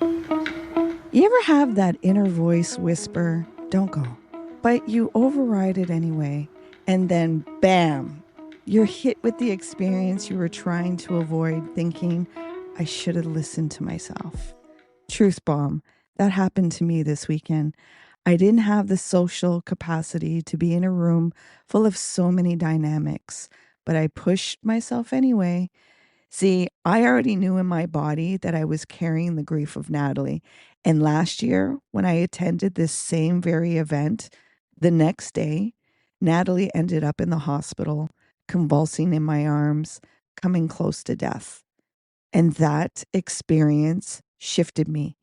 You ever have that inner voice whisper, don't go, but you override it anyway, and then bam, you're hit with the experience you were trying to avoid, thinking, I should have listened to myself. Truth bomb. That happened to me this weekend. I didn't have the social capacity to be in a room full of so many dynamics, but I pushed myself anyway. See, I already knew in my body that I was carrying the grief of Natalie. And last year, when I attended this same very event, the next day, Natalie ended up in the hospital, convulsing in my arms, coming close to death. And that experience shifted me.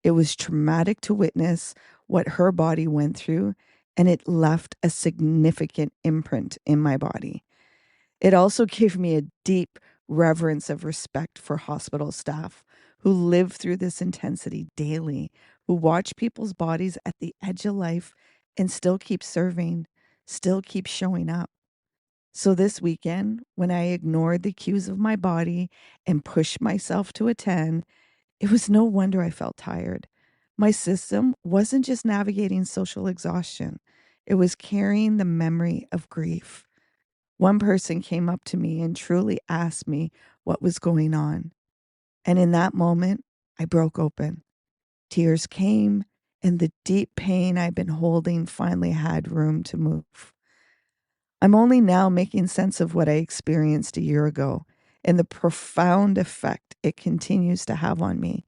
It was traumatic to witness what her body went through, and it left a significant imprint in my body. It also gave me a deep reverence of respect for hospital staff who live through this intensity daily, who watch people's bodies at the edge of life and still keep serving, still keep showing up. So this weekend, when I ignored the cues of my body and pushed myself to attend, it was no wonder I felt tired. My system wasn't just navigating social exhaustion, it was carrying the memory of grief. One person came up to me and truly asked me what was going on. And in that moment, I broke open. Tears came, and the deep pain I'd been holding finally had room to move. I'm only now making sense of what I experienced a year ago and the profound effect it continues to have on me.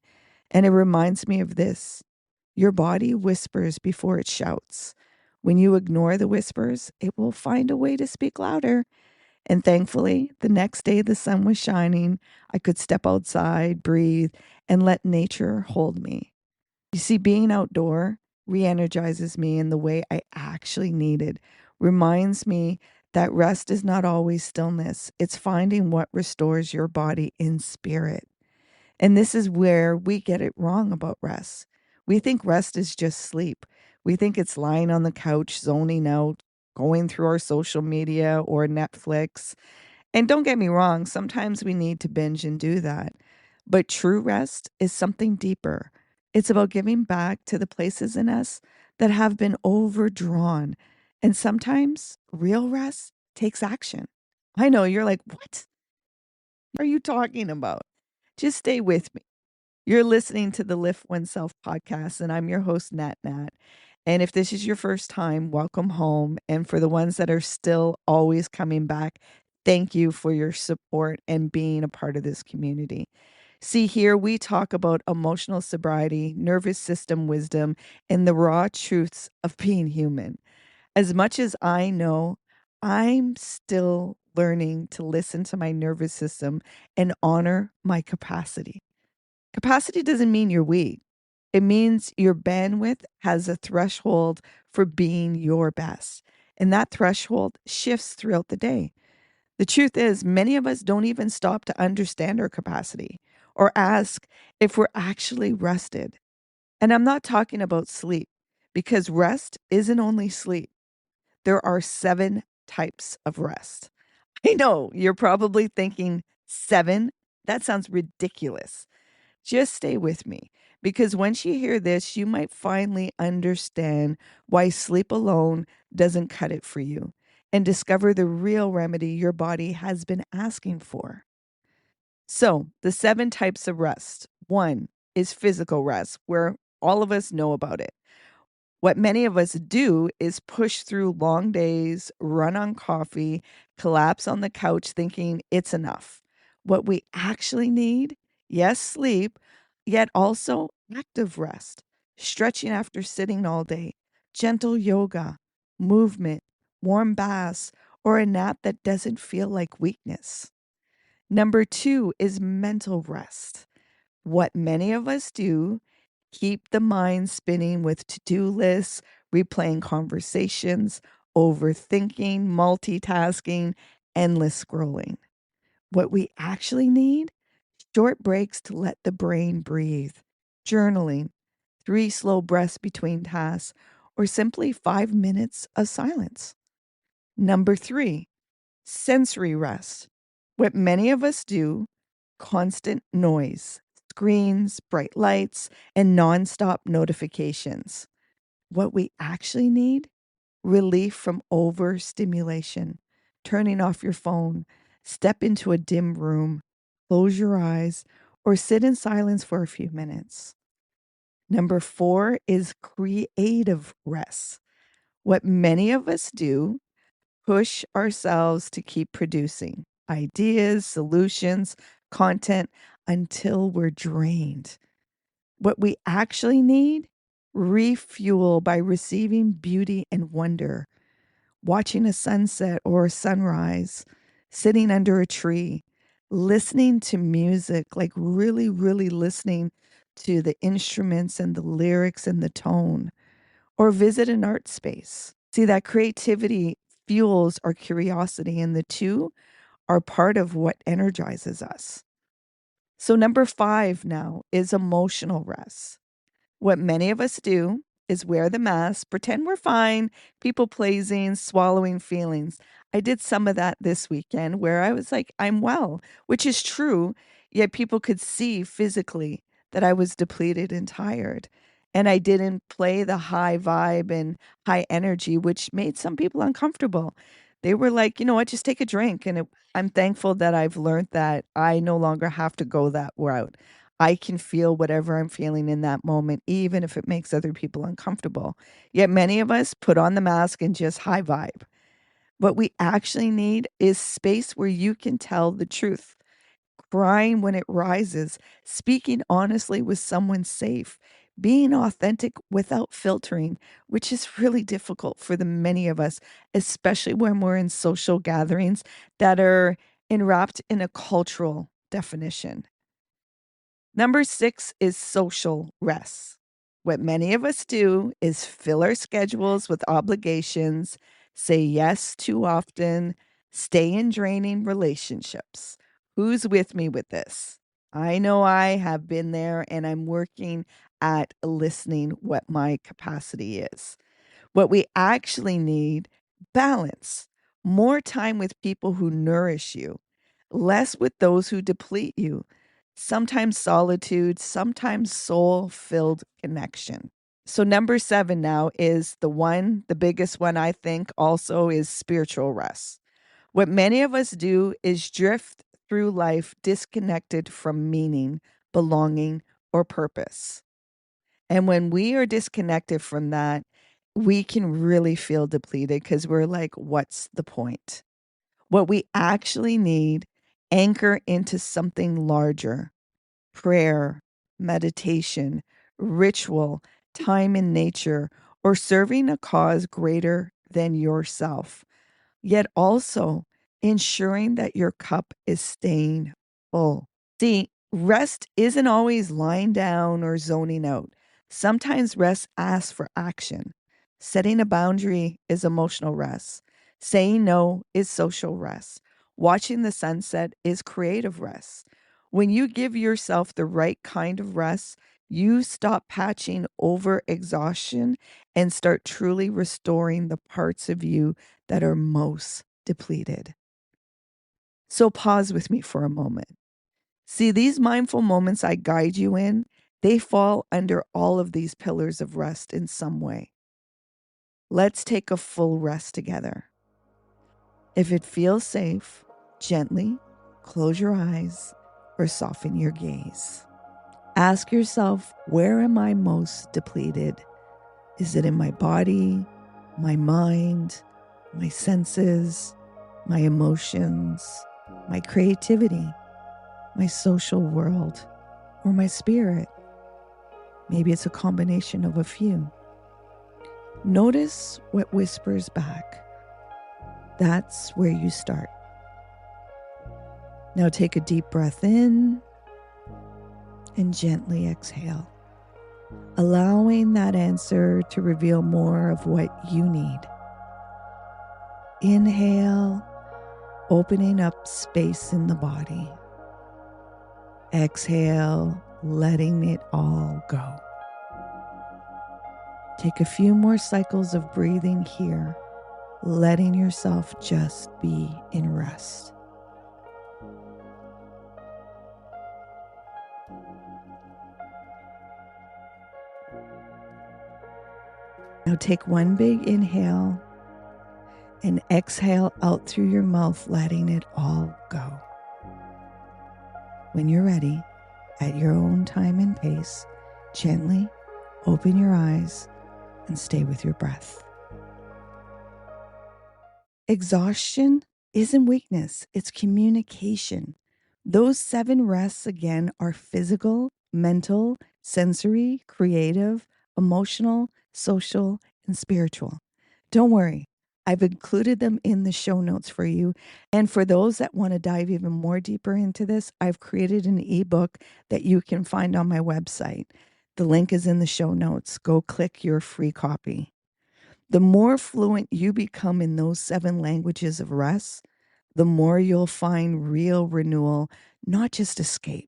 And it reminds me of this: your body whispers before it shouts. When you ignore the whispers, it will find a way to speak louder. And thankfully, the next day the sun was shining. I could step outside, breathe, and let nature hold me. You see, being outdoor re energizes me in the way I actually needed, reminds me that rest is not always stillness, it's finding what restores your body in spirit. And this is where we get it wrong about rest. We think rest is just sleep. We think it's lying on the couch, zoning out, going through our social media or Netflix. And don't get me wrong, sometimes we need to binge and do that. But true rest is something deeper. It's about giving back to the places in us that have been overdrawn. And sometimes real rest takes action. I know you're like, what are you talking about? Just stay with me. You're listening to the Lift Oneself podcast, and I'm your host, Nat Nat. And if this is your first time, welcome home. And for the ones that are still always coming back, thank you for your support and being a part of this community. See, here we talk about emotional sobriety, nervous system wisdom, and the raw truths of being human. As much as I know, I'm still learning to listen to my nervous system and honor my capacity. Capacity doesn't mean you're weak. It means your bandwidth has a threshold for being your best. And that threshold shifts throughout the day. The truth is, many of us don't even stop to understand our capacity or ask if we're actually rested. And I'm not talking about sleep, because rest isn't only sleep. There are 7 types of rest. I know you're probably thinking, 7? That sounds ridiculous. Just stay with me, because once you hear this, you might finally understand why sleep alone doesn't cut it for you and discover the real remedy your body has been asking for. So, the 7 types of rest. 1 is physical rest, where all of us know about it. What many of us do is push through long days, run on coffee, collapse on the couch thinking it's enough. What we actually need, yes, sleep, yet also active rest, stretching after sitting all day, gentle yoga, movement, warm baths, or a nap that doesn't feel like weakness. Number 2 is mental rest. What many of us do, keep the mind spinning with to do lists, replaying conversations, overthinking, multitasking, endless scrolling. What we actually need, short breaks to let the brain breathe, journaling, 3 slow breaths between tasks, or simply 5 minutes of silence. Number 3, sensory rest. What many of us do, constant noise, screens, bright lights, and nonstop notifications. What we actually need? Relief from overstimulation. Turning off your phone, step into a dim room, close your eyes, or sit in silence for a few minutes. Number 4 is creative rest. What many of us do, push ourselves to keep producing ideas, solutions, content until we're drained. What we actually need, refuel by receiving beauty and wonder, watching a sunset or a sunrise, sitting under a tree, listening to music, like really, really listening to the instruments and the lyrics and the tone, or visit an art space. See, that creativity fuels our curiosity, and the two are part of what energizes us. So, number 5 now is emotional rest. What many of us do is wear the mask, pretend we're fine, people pleasing, swallowing feelings. I did some of that this weekend where I was like, I'm well, which is true, yet people could see physically that I was depleted and tired. And I didn't play the high vibe and high energy, which made some people uncomfortable. They were like, you know what, just take a drink. And I'm thankful that I've learned that I no longer have to go that route. I can feel whatever I'm feeling in that moment, even if it makes other people uncomfortable. Yet many of us put on the mask and just high vibe. What we actually need is space where you can tell the truth, crying when it rises, speaking honestly with someone safe, being authentic without filtering, which is really difficult for the many of us, especially when we're in social gatherings that are enwrapped in a cultural definition. Number 6 is social rest. What many of us do is fill our schedules with obligations, say yes too often, stay in draining relationships. Who's with me with this? I know I have been there, and I'm working at listening what my capacity is. What we actually need, balance. More time with people who nourish you, less with those who deplete you. Sometimes solitude, sometimes soul-filled connection. So number 7 now is the biggest one I think also is spiritual rest. What many of us do is drift through life disconnected from meaning, belonging, or purpose. And when we are disconnected from that, we can really feel depleted because we're like, what's the point? What we actually need, anchor into something larger: prayer, meditation, ritual, time in nature, or serving a cause greater than yourself. Yet also ensuring that your cup is staying full. See, rest isn't always lying down or zoning out. Sometimes rest asks for action. Setting a boundary is emotional rest. Saying no is social rest. Watching the sunset is creative rest. When you give yourself the right kind of rest, you stop patching over exhaustion and start truly restoring the parts of you that are most depleted. So pause with me for a moment. See, these mindful moments I guide you in, they fall under all of these pillars of rest in some way. Let's take a full rest together. If it feels safe, gently close your eyes or soften your gaze. Ask yourself, where am I most depleted? Is it in my body, my mind, my senses, my emotions, my creativity, my social world, or my spirit? Maybe it's a combination of a few. Notice what whispers back. That's where you start. Now take a deep breath in and gently exhale, allowing that answer to reveal more of what you need. Inhale, opening up space in the body. Exhale, letting it all go. Take a few more cycles of breathing here, letting yourself just be in rest. Now take one big inhale and exhale out through your mouth, letting it all go. When you're ready, at your own time and pace, gently open your eyes and stay with your breath. Exhaustion isn't weakness, it's communication. Those 7 rests, again, are physical, mental, sensory, creative, emotional, social, and spiritual. Don't worry, I've included them in the show notes for you. And for those that want to dive even more deeper into this, I've created an ebook that you can find on my website. The link is in the show notes. Go click your free copy. The more fluent you become in those 7 languages of rest, the more you'll find real renewal, not just escape.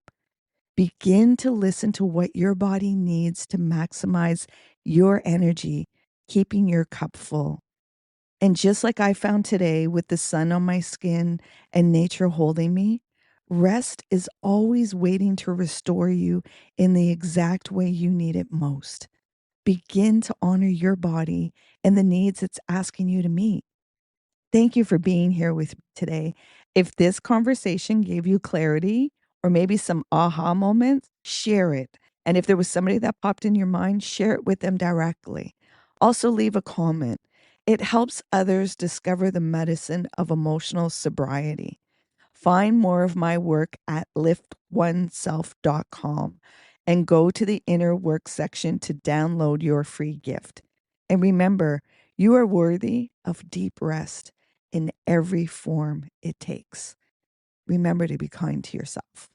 Begin to listen to what your body needs to maximize your energy, keeping your cup full. And just like I found today with the sun on my skin and nature holding me, rest is always waiting to restore you in the exact way you need it most. Begin to honor your body and the needs it's asking you to meet. Thank you for being here with me today. If this conversation gave you clarity or maybe some aha moments, share it. And if there was somebody that popped in your mind, share it with them directly. Also, leave a comment. It helps others discover the medicine of emotional sobriety. Find more of my work at liftoneself.com and go to the inner work section to download your free gift. And remember, you are worthy of deep rest in every form it takes. Remember to be kind to yourself.